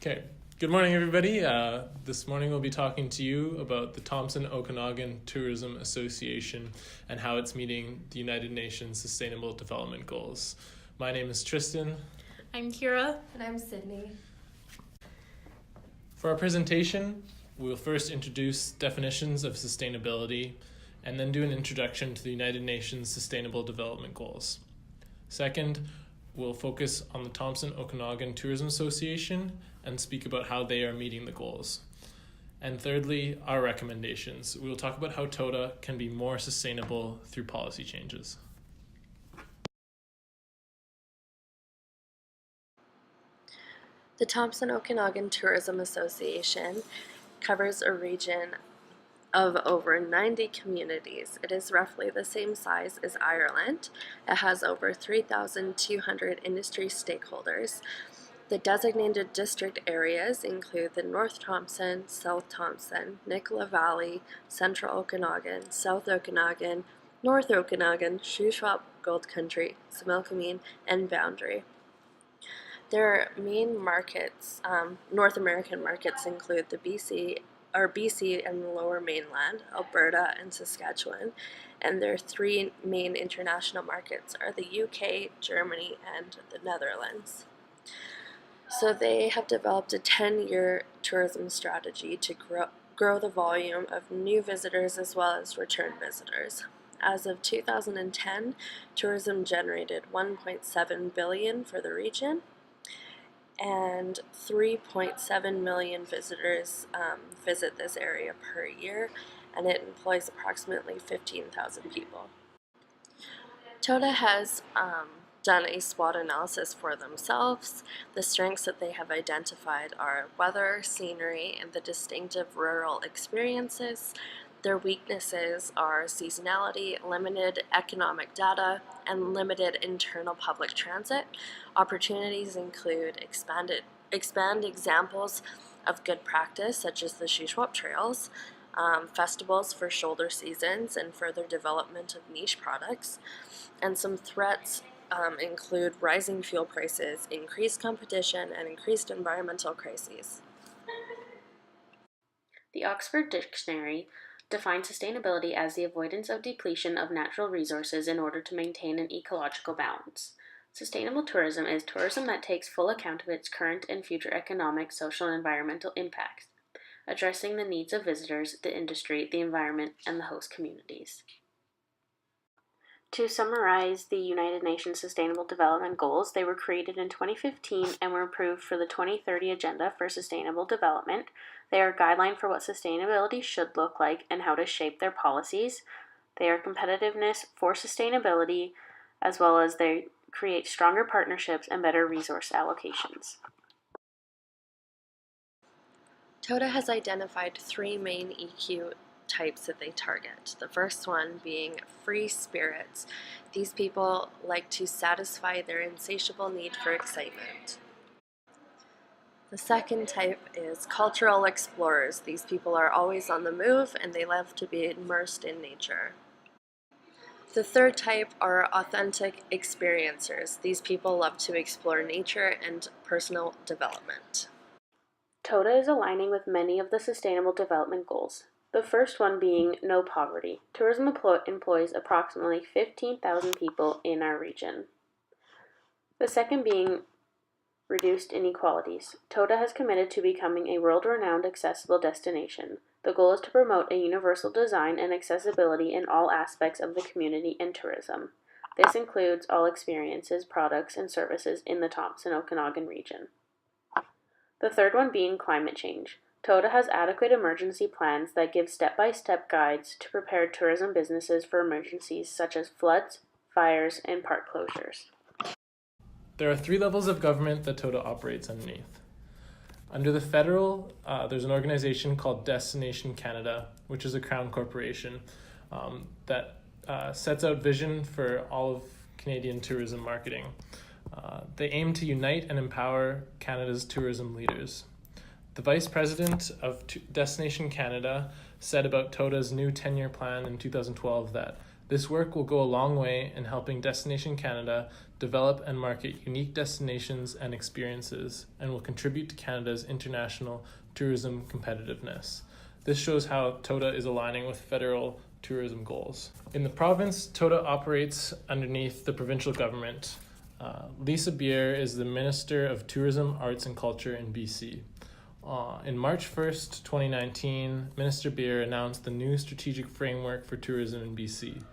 Okay, good morning, everybody. This morning we'll be talking to you about the Thompson Okanagan Tourism Association and how it's meeting the United Nations Sustainable Development Goals. My name is Tristan. I'm Kira. And I'm Sydney. For our presentation, we'll first introduce definitions of sustainability and then do an introduction to the United Nations Sustainable Development Goals. Second, we'll focus on the Thompson Okanagan Tourism Association and speak about how they are meeting the goals. And thirdly, our recommendations. We will talk about how Tota can be more sustainable through policy changes. The Thompson Okanagan Tourism Association covers a region of over 90 communities. It is roughly the same size as Ireland. It has over 3,200 industry stakeholders. The designated district areas include the North Thompson, South Thompson, Nicola Valley, Central Okanagan, South Okanagan, North Okanagan, Shuswap Gold Country, Similkameen, and Boundary. Their main markets, North American markets, include the BC and the Lower Mainland, Alberta, and Saskatchewan, and their three main international markets are the UK, Germany, and the Netherlands. So they have developed a 10-year tourism strategy to grow the volume of new visitors as well as return visitors. As of 2010, tourism generated $1.7 billion for the region, and 3.7 million visitors visit this area per year, and it employs approximately 15,000 people. Tota has done a SWOT analysis for themselves. The strengths that they have identified are weather, scenery, and the distinctive rural experiences. Their weaknesses are seasonality, limited economic data, and limited internal public transit. Opportunities include expand examples of good practice, such as the Shuswap trails, festivals for shoulder seasons, and further development of niche products. And some threats include rising fuel prices, increased competition, and increased environmental crises. The Oxford Dictionary defines sustainability as the avoidance of depletion of natural resources in order to maintain an ecological balance. Sustainable tourism is tourism that takes full account of its current and future economic, social, and environmental impacts, addressing the needs of visitors, the industry, the environment, and the host communities. To summarize the United Nations Sustainable Development Goals, they were created in 2015 and were approved for the 2030 Agenda for Sustainable Development. They are a guideline for what sustainability should look like and how to shape their policies. They are competitiveness for sustainability, as well as they create stronger partnerships and better resource allocations. Tota has identified three main EQ types that they target. The first one being free spirits. These people like to satisfy their insatiable need for excitement. The second type is cultural explorers. These people are always on the move and they love to be immersed in nature. The third type are authentic experiencers. These people love to explore nature and personal development. Tota is aligning with many of the Sustainable Development Goals. The first one being no poverty. Tourism employs approximately 15,000 people in our region. The second being reduced inequalities. Tota has committed to becoming a world-renowned accessible destination. The goal is to promote a universal design and accessibility in all aspects of the community and tourism. This includes all experiences, products, and services in the Thompson Okanagan region. The third one being climate change. Tota has adequate emergency plans that give step-by-step guides to prepare tourism businesses for emergencies such as floods, fires, and park closures. There are three levels of government that Tota operates underneath. Under the federal, there's an organization called Destination Canada, which is a crown corporation that sets out vision for all of Canadian tourism marketing. They aim to unite and empower Canada's tourism leaders. The Vice President of Destination Canada said about Tota's new 10-year plan in 2012 that This work will go a long way in helping Destination Canada develop and market unique destinations and experiences, and will contribute to Canada's international tourism competitiveness. This shows how Tota is aligning with federal tourism goals. In the province, Tota operates underneath the provincial government. Lisa Bier is the Minister of Tourism, Arts and Culture in BC. In March 1st, 2019, Minister Bier announced the new strategic framework for tourism in BC.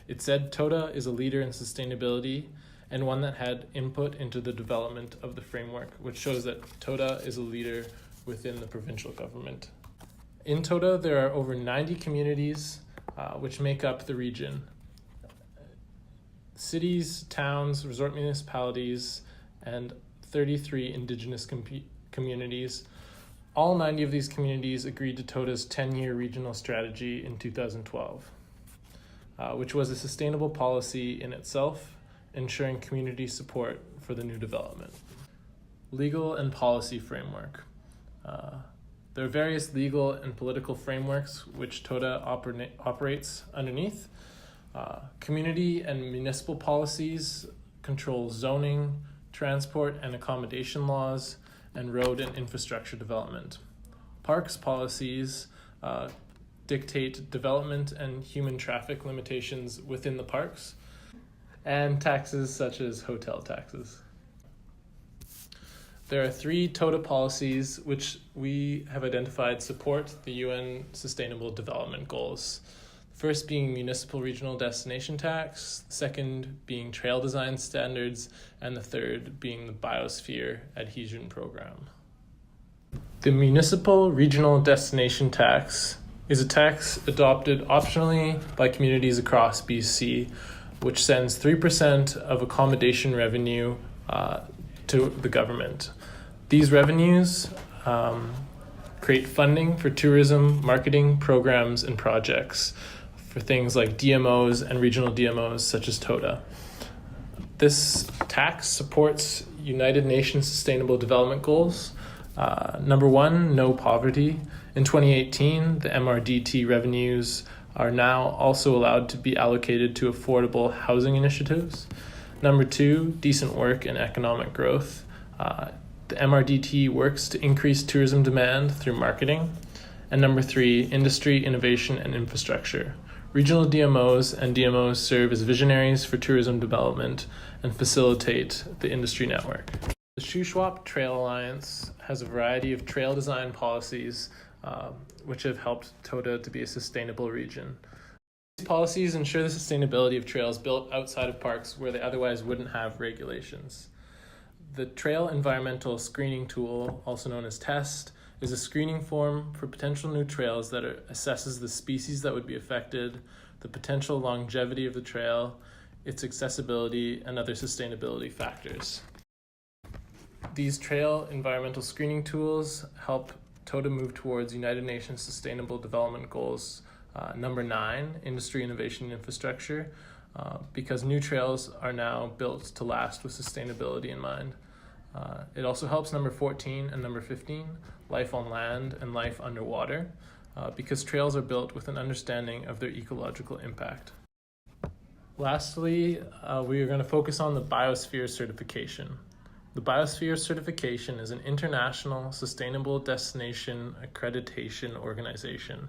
It said Tota is a leader in sustainability and one that had input into the development of the framework, which shows that Tota is a leader within the provincial government. In Tota, there are over 90 communities which make up the region. Cities, towns, resort municipalities, and 33 Indigenous communities. All 90 of these communities agreed to Tota's 10-year regional strategy in 2012, which was a sustainable policy in itself, ensuring community support for the new development. Legal and policy framework. There are various legal and political frameworks which Tota operates underneath. Community and municipal policies control zoning, transport and accommodation laws, and road and infrastructure development. Parks policies dictate development and human traffic limitations within the parks, and taxes such as hotel taxes. There are 3 Tota policies which we have identified support the UN Sustainable Development Goals. First being municipal regional destination tax, the second being trail design standards, and the third being the biosphere adhesion program. The municipal regional destination tax is a tax adopted optionally by communities across BC, which sends 3% of accommodation revenue to the government. These revenues create funding for tourism, marketing programs, and projects for things like DMOs and regional DMOs such as Tota. This tax supports United Nations Sustainable Development Goals. Number 1, no poverty. In 2018, the MRDT revenues are now also allowed to be allocated to affordable housing initiatives. Number 2, decent work and economic growth. The MRDT works to increase tourism demand through marketing. And number 3, industry, innovation, and infrastructure. Regional DMOs and DMOs serve as visionaries for tourism development and facilitate the industry network. The Shuswap Trail Alliance has a variety of trail design policies which have helped Tota to be a sustainable region. These policies ensure the sustainability of trails built outside of parks where they otherwise wouldn't have regulations. The Trail Environmental Screening Tool, also known as TEST, is a screening form for potential new trails that assesses the species that would be affected, the potential longevity of the trail, its accessibility, and other sustainability factors. These trail environmental screening tools help Tota move towards United Nations Sustainable Development Goals number 9, Industry, Innovation, and Infrastructure, because new trails are now built to last with sustainability in mind. It also helps number 14 and number 15, life on land and life underwater, because trails are built with an understanding of their ecological impact. Lastly, we are going to focus on the biosphere certification. The biosphere certification is an international sustainable destination accreditation organization.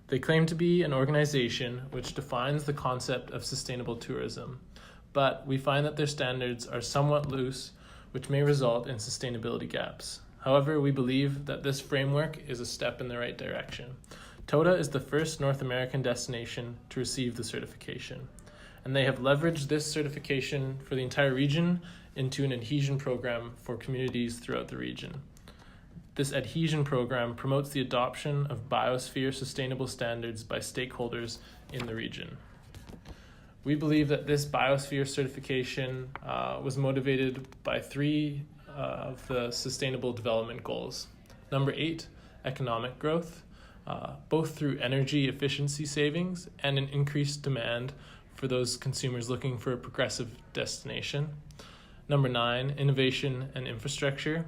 They claim to be an organization which defines the concept of sustainable tourism, but we find that their standards are somewhat loose, which may result in sustainability gaps. However, we believe that this framework is a step in the right direction. Tota is the first North American destination to receive the certification, and they have leveraged this certification for the entire region into an adhesion program for communities throughout the region. This adhesion program promotes the adoption of biosphere sustainable standards by stakeholders in the region. We believe that this biosphere certification was motivated by 3 of the Sustainable Development Goals. Number 8, economic growth, both through energy efficiency savings and an increased demand for those consumers looking for a progressive destination. Number 9, innovation and infrastructure.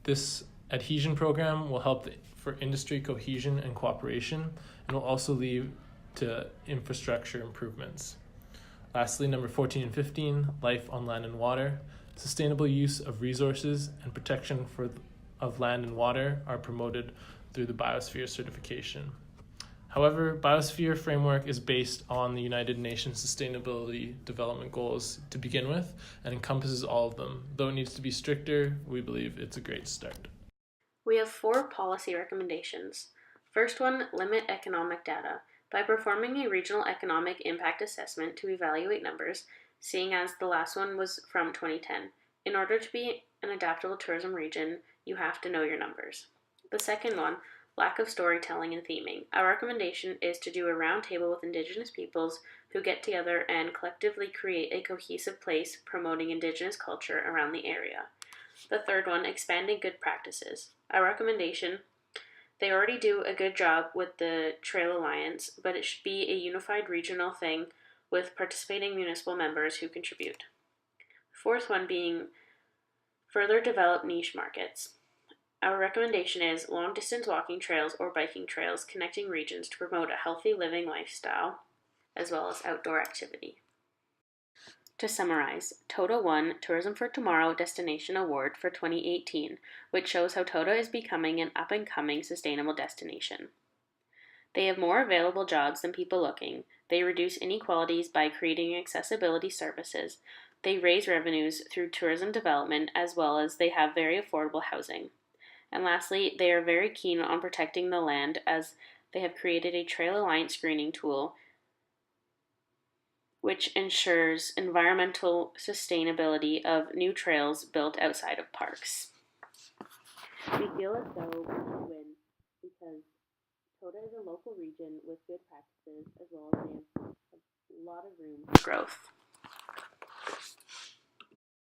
This adhesion program will help for industry cohesion and cooperation, and will also lead to infrastructure improvements. Lastly, number 14 and 15, life on land and water. Sustainable use of resources and protection of land and water are promoted through the biosphere certification. However, biosphere framework is based on the United Nations Sustainability Development Goals to begin with and encompasses all of them. Though it needs to be stricter, we believe it's a great start. We have 4 policy recommendations. First one, limit economic data. By performing a regional economic impact assessment to evaluate numbers, seeing as the last one was from 2010. In order to be an adaptable tourism region, you have to know your numbers. The second one, lack of storytelling and theming. Our recommendation is to do a roundtable with Indigenous peoples who get together and collectively create a cohesive place promoting Indigenous culture around the area. The third one, expanding good practices. Our recommendation, they already do a good job with the Trail Alliance, but it should be a unified regional thing with participating municipal members who contribute. Fourth one being further develop niche markets. Our recommendation is long-distance walking trails or biking trails connecting regions to promote a healthy living lifestyle, as well as outdoor activity. To summarize, Tota won Tourism for Tomorrow Destination Award for 2018, which shows how Tota is becoming an up-and-coming sustainable destination. They have more available jobs than people looking. They reduce inequalities by creating accessibility services. They raise revenues through tourism development, as well as they have very affordable housing. And lastly, they are very keen on protecting the land, as they have created a Trail Alliance screening tool which ensures environmental sustainability of new trails built outside of parks. We feel as though we should win because Tota is a local region with good practices, as well as they have a lot of room for growth.